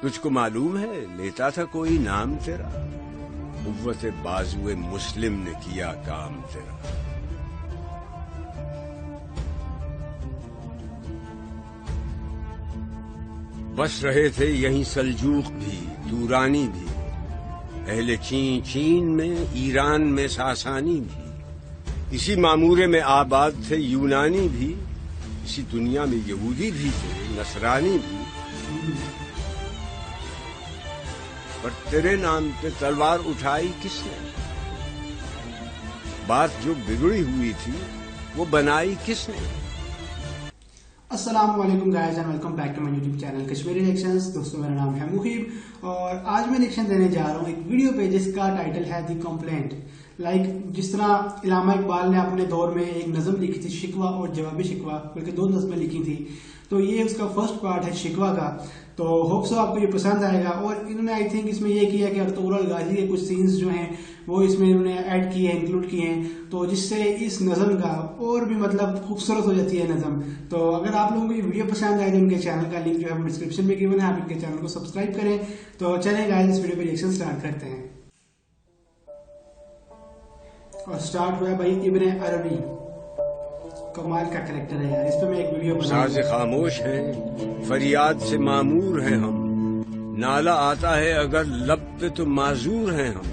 تجھ کو معلوم ہے لیتا تھا کوئی نام تیرا، قوت بازوئے مسلم نے کیا کام تیرا۔ بس رہے تھے یہیں سلجوق بھی دورانی بھی، اہل چین میں ایران میں ساسانی بھی، اسی معمورے میں آباد تھے یونانی بھی، اسی دنیا میں یہودی بھی تھے نصرانی بھی، پر تیرے نام پہ تلوار اٹھائی کس نے؟ بات جو بگڑی ہوئی تھی وہ بنائی کس نے؟ السلام علیکم guys and welcome back to my YouTube channel Kashmiri reactions. دوستوں میرا نام ہے محیب اور آج میں ریئیکشن دینے جا رہا ہوں ایک ویڈیو پہ جس کا ٹائٹل ہے دی کمپلینٹ۔ جس طرح علامہ اقبال نے اپنے دور میں ایک نظم لکھی تھی شکوہ اور جواب شکوہ، بلکہ 2 نظمیں لکھی تھی، تو یہ اس کا فرسٹ پارٹ ہے شکوہ کا۔ تو ہوپ سو آپ کو یہ پسند آئے گا۔ اور انہوں نے آئی تھنک اس میں یہ کیا کہ ارطغرل غازی کے کچھ سینز جو ہیں وہ اس میں انہوں نے ایڈ کیے ہیں، انکلوڈ کیے ہیں، تو جس سے اس نظم کا اور بھی مطلب خوبصورت ہو جاتی ہے نظم۔ تو اگر آپ لوگوں کو یہ ویڈیو پسند آئے تو ان کے چینل کا لنک جو ہے ڈسکرپشن میں گیون ہے، آپ ان کے چینل کو سبسکرائب کریں۔ تو چلیں گائز اس ویڈیو پہ ریئیکشن سٹارٹ کرتے ہیں۔ اور سٹارٹ ہوا بھائی ابن عربی، کمال کا کریکٹر ہے یار، اس پہ میں ایک ویڈیو بنا۔ ساز خاموش ہیں فریاد سے معمور ہیں ہم، نالا آتا ہے اگر لب پہ تو معذور ہیں ہم،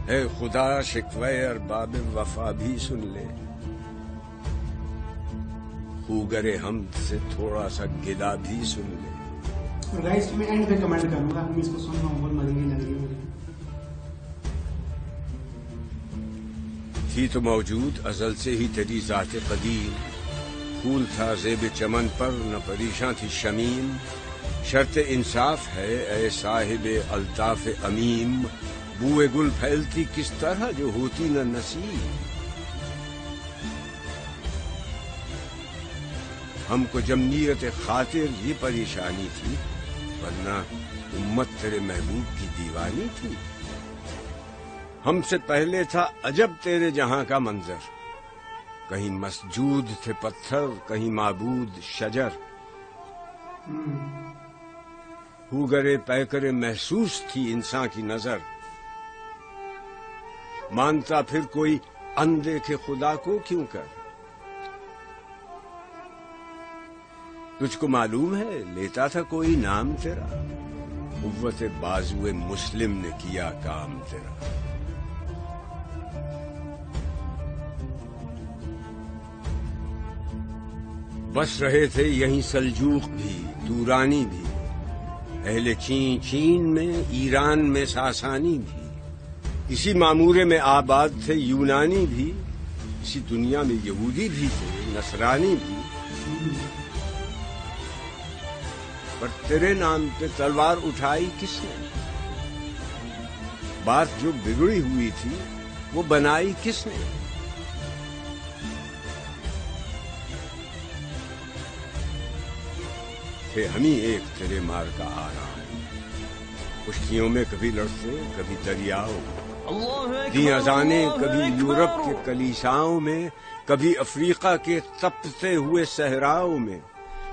اے خدا شکوے ارباب وفا بھی سن لے، خوگر حمد سے تھوڑا سا گلا بھی سن لے۔ اور گائز میں اینڈ پہ کمنٹ کروں گا، میں اس کو سن رہا ہوں، بہت مزے کی لگ رہی ہے مجھے۔ تھی تو موجود ازل سے ہی تیری ذات قدیم، پھول تھا زیب چمن پر نہ پریشاں تھی شمیم، شرط انصاف ہے اے صاحب الطاف امیم، بوئے گل پھیلتی کس طرح جو ہوتی نہ نسیم، ہم کو جمعیت خاطر یہ پریشانی تھی، ورنہ امت تیرے محبوب کی دیوانی تھی، ہم سے پہلے تھا عجب تیرے جہاں کا منظر، کہیں مسجود تھے پتھر کہیں معبود شجر، ہوگرے پیکرے محسوس تھی انسان کی نظر، مانتا پھر کوئی اندیکھے خدا کو کیوں کر، تجھ کو معلوم ہے لیتا تھا کوئی نام تیرا، قوت بازوئے مسلم نے کیا کام تیرا۔ بس رہے تھے یہیں سلجوق بھی دورانی بھی، اہل چین میں ایران میں ساسانی بھی، اسی معمورے میں آباد تھے یونانی بھی، اسی دنیا میں یہودی بھی تھے نصرانی بھی، پر تیرے نام پہ تلوار اٹھائی کس نے؟ بات جو بگڑی ہوئی تھی وہ بنائی کس نے؟ تھے ہم ہی ایک تیرے مار کا آرام، کشتیوں میں کبھی لڑتے کبھی دریاؤں میں، دی اذانیں کبھی یورپ کے کلیساؤں میں، کبھی افریقہ کے تپتے ہوئے صحراؤں میں،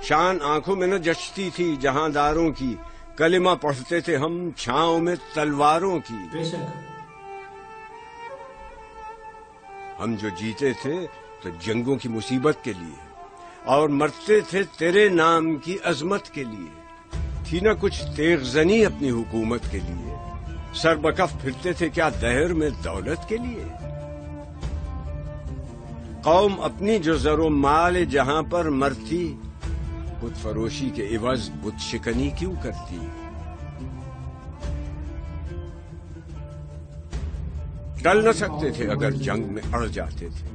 شان آنکھوں میں نہ جچتی تھی جہاں داروں کی، کلمہ پڑھتے تھے ہم چھاؤں میں تلواروں کی، ہم جو جیتے تھے تو جنگوں کی مصیبت کے لیے، اور مرتے تھے تیرے نام کی عظمت کے لیے، تھی نہ کچھ تیغ زنی اپنی حکومت کے لیے، سر بکف پھرتے تھے کیا دہر میں دولت کے لیے، قوم اپنی جو زر و مال جہاں پر مرتی، بت فروشی کے عوض بت شکنی کیوں کرتی، ٹل نہ سکتے تھے اگر جنگ میں اڑ جاتے تھے،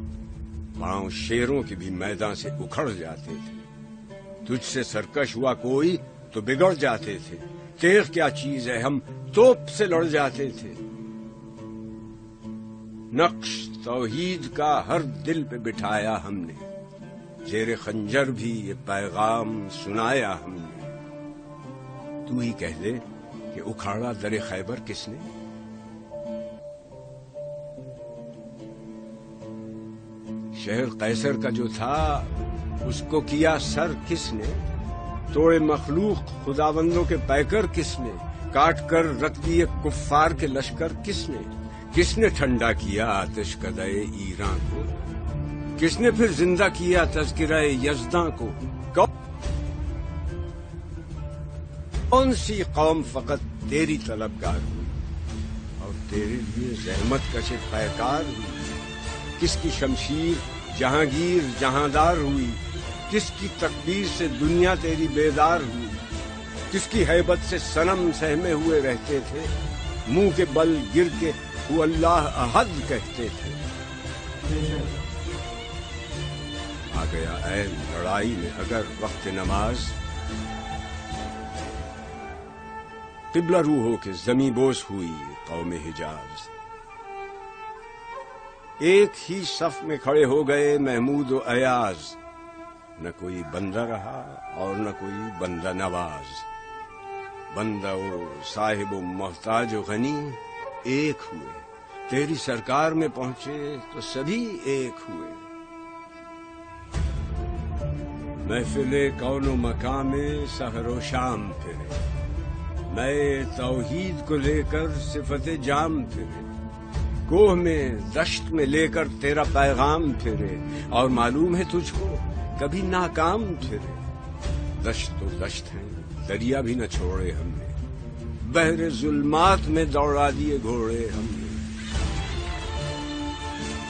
پاؤں شیروں کے بھی میدان سے اکھڑ جاتے تھے، تجھ سے سرکش ہوا کوئی تو بگڑ جاتے تھے، تیغ کیا چیز ہے ہم توپ سے لڑ جاتے تھے، نقش توحید کا ہر دل پہ بٹھایا ہم نے، زیر خنجر بھی یہ پیغام سنایا ہم نے، تو ہی کہہ دے کہ اکھاڑا در خیبر کس نے؟ شہر قیصر کا جو تھا اس کو کیا سر کس نے؟ توڑے مخلوق خداوندوں کے پیکر کس نے؟ کاٹ کر رکھ دیے کفار کے لشکر کس نے ٹھنڈا کیا آتش کدے ایراں کو؟ کس نے پھر زندہ کیا تذکرہ یزداں کو؟ کون سی قوم فقط تیری طلبگار ہوئی اور تیرے لیے زحمت کشف پیکار ہوئی؟ کس کی شمشیر جہانگیر جہاندار ہوئی؟ کس کی تکبیر سے دنیا تیری بیدار ہوئی؟ کس کی ہیبت سے صنم سہمے ہوئے رہتے تھے؟ منہ کے بل گر کے وہ اللہ احد کہتے تھے۔ آ گیا عین لڑائی میں اگر وقت نماز، قبلہ روح ہو کے زمیں بوس ہوئی قوم حجاز۔ ایک ہی صف میں کھڑے ہو گئے محمود و ایاز، نہ کوئی بندہ رہا اور نہ کوئی بندہ نواز۔ بندہ و صاحب و محتاج و غنی ایک ہوئے، تیری سرکار میں پہنچے تو سبھی ایک ہوئے۔ محفل کون و مقام سحر و شام پھرے، میں توحید کو لے کر صفت جام پھرے، کوہ میں دشت میں لے کر تیرا پیغام پھرے، اور معلوم ہے تجھ کو کبھی ناکام پھرے۔ دشت تو دشت ہیں دریا بھی نہ چھوڑے ہم نے، بحر ظلمات میں دوڑا دیے گھوڑے ہم نے۔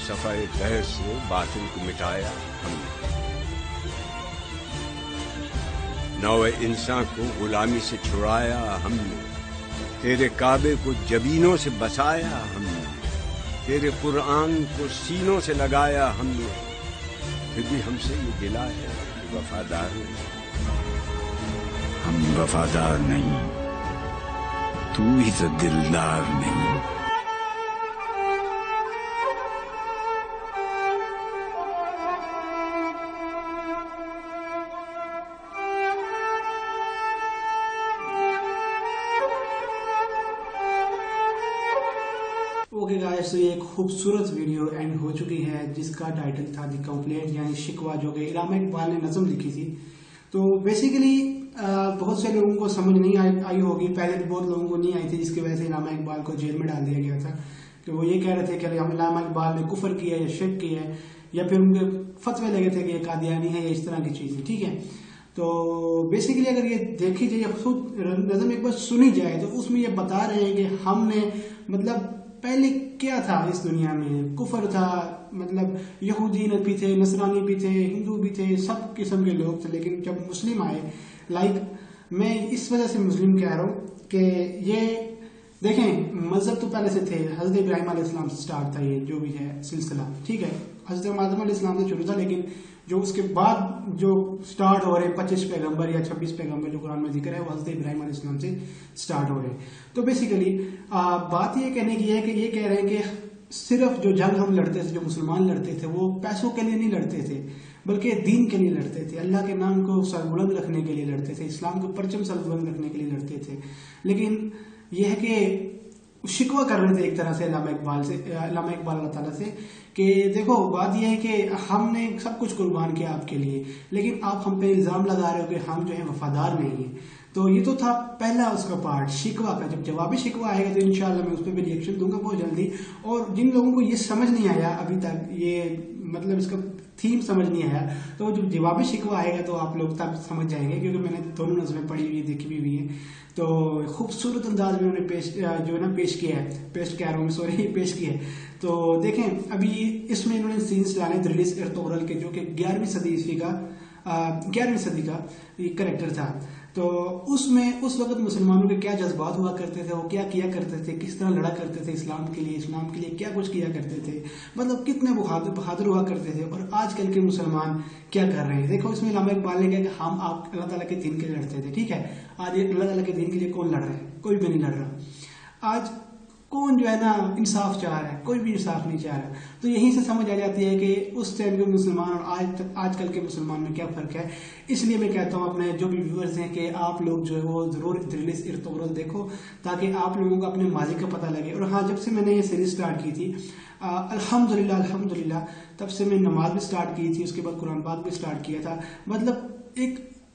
صفائے بحر سے باطل کو مٹایا ہم نے، نوع انسان کو غلامی سے چھڑایا ہم نے، تیرے کعبے کو جبینوں سے بسایا ہم نے، تیرے قرآن کو سینوں سے لگایا ہم نے۔ پھر بھی ہم سے یہ گلہ ہے کہ وفادار نہیں، ہم وفادار نہیں، تو ہی تو دلدار نہیں۔ اوکے گائز، تو یہ ایک خوبصورت ویڈیو اینڈ ہو چکی ہے جس کا ٹائٹل تھا دی کمپلینٹ یعنی شکوہ، جو کہ علامہ اقبال نے نظم لکھی تھی۔ تو بیسیکلی بہت سے لوگوں کو سمجھ نہیں آئی ہوگی، پہلے بھی بہت لوگوں کو نہیں آئی تھی، جس کی وجہ سے علامہ اقبال کو جیل میں ڈال دیا گیا تھا کہ وہ یہ کہہ رہے تھے کہ علامہ اقبال نے کفر کیا یا شرک کیا ہے، یا پھر ان کے فتوے لگے تھے کہ یہ قادیانی ہے یا اس طرح کی چیزیں، ٹھیک ہے۔ تو بیسیکلی اگر یہ دیکھی جائے، خود نظم ایک بار سنی جائے، تو اس میں یہ بتا رہے ہیں کہ ہم نے مطلب پہلے کیا تھا اس دنیا میں، کفر تھا، مطلب یہودی بھی تھے، نصرانی بھی تھے، ہندو بھی تھے، سب قسم کے لوگ تھے، لیکن جب مسلم آئے، میں اس وجہ سے مسلم کہہ رہا ہوں کہ یہ دیکھیں مذہب تو پہلے سے تھے، حضرت ابراہیم علیہ السلام سے سٹارٹ تھا یہ جو بھی ہے سلسلہ، ٹھیک ہے، حضرت آدم علیہ السلام سے شروع تھا، لیکن جو اس کے بعد جو سٹارٹ ہو رہے 25 پیغمبر یا 26 پیغمبر جو قرآن میں ذکر ہے، وہ حضرت ابراہیم علیہ السلام سے سٹارٹ ہو رہے ہیں۔ تو بیسیکلی بات یہ کہنے کی ہے کہ یہ کہہ رہے ہیں کہ صرف جو جنگ ہم لڑتے تھے، جو مسلمان لڑتے تھے، وہ پیسوں کے لیے نہیں لڑتے تھے، بلکہ دین کے لیے لڑتے تھے، اللہ کے نام کو سربلند رکھنے کے لیے لڑتے تھے، اسلام کو پرچم سربلند رکھنے کے لیے لڑتے تھے۔ لیکن یہ ہے کہ شکوہ کر رہے تھے ایک طرح سے علامہ اقبال اللہ تعالیٰ سے کہ دیکھو بات یہ ہے کہ ہم نے سب کچھ قربان کیا آپ کے لیے، لیکن آپ ہم پہ الزام لگا رہے ہو کہ ہم جو ہے وفادار نہیں ہیں۔ تو یہ تو تھا پہلا اس کا پارٹ شکوہ کا۔ جب جوابی شکوہ آئے گا تو انشاءاللہ میں اس پہ بھی ریئیکشن دوں گا بہت جلدی۔ اور جن لوگوں کو یہ سمجھ نہیں آیا ابھی تک، یہ مطلب اس کا تھیم سمجھ نہیں آیا، تو جب جوابی شکوہ آئے گا تو آپ لوگ تب سمجھ جائیں گے، کیونکہ میں نے دونوں نظمیں پڑھی ہوئی دیکھی بھی ہوئی ہیں۔ تو خوبصورت انداز میں انہوں نے پیش کیا ہے۔ تو دیکھیں ابھی اس میں انہوں نے سینس ڈالے دریس ارطغرل کے، جو کہ 11ویں صدی کا یہ کریکٹر تھا۔ تو اس میں اس وقت مسلمانوں کے کیا جذبات ہوا کرتے تھے، وہ کیا کیا کرتے تھے، کس طرح لڑا کرتے تھے اسلام کے لیے کیا کچھ کیا کرتے تھے، مطلب کتنے بہادر ہوا کرتے تھے، اور آج کل کے مسلمان کیا کر رہے ہیں۔ دیکھو اس میں علامہ اقبال نے کہا کہ ہم آپ اللہ تعالیٰ کے دین کے لیے لڑتے تھے، ٹھیک ہے، آج اللہ تعالیٰ کے دین کے لیے کون لڑ رہا ہے؟ کوئی بھی نہیں لڑ رہا۔ آج کون جو ہے نا انصاف چاہ رہا ہے؟ کوئی بھی انصاف نہیں چاہ رہا۔ تو یہیں سے سمجھ آ جاتی ہے کہ اس ٹائم کے مسلمان اور آج کل کے مسلمان میں کیا فرق ہے۔ اس لیے میں کہتا ہوں اپنے جو بھی ویورز ہیں کہ آپ لوگ جو ہے وہ ضرور دریس ارطغرل دیکھو، تاکہ آپ لوگوں کو اپنے ماضی کا پتہ لگے۔ اور ہاں، جب سے میں نے یہ سیریز سٹارٹ کی تھی الحمدللہ تب سے میں نماز بھی سٹارٹ کی تھی، اس کے بعد قرآن پاک بھی سٹارٹ کیا تھا۔ مطلب ایک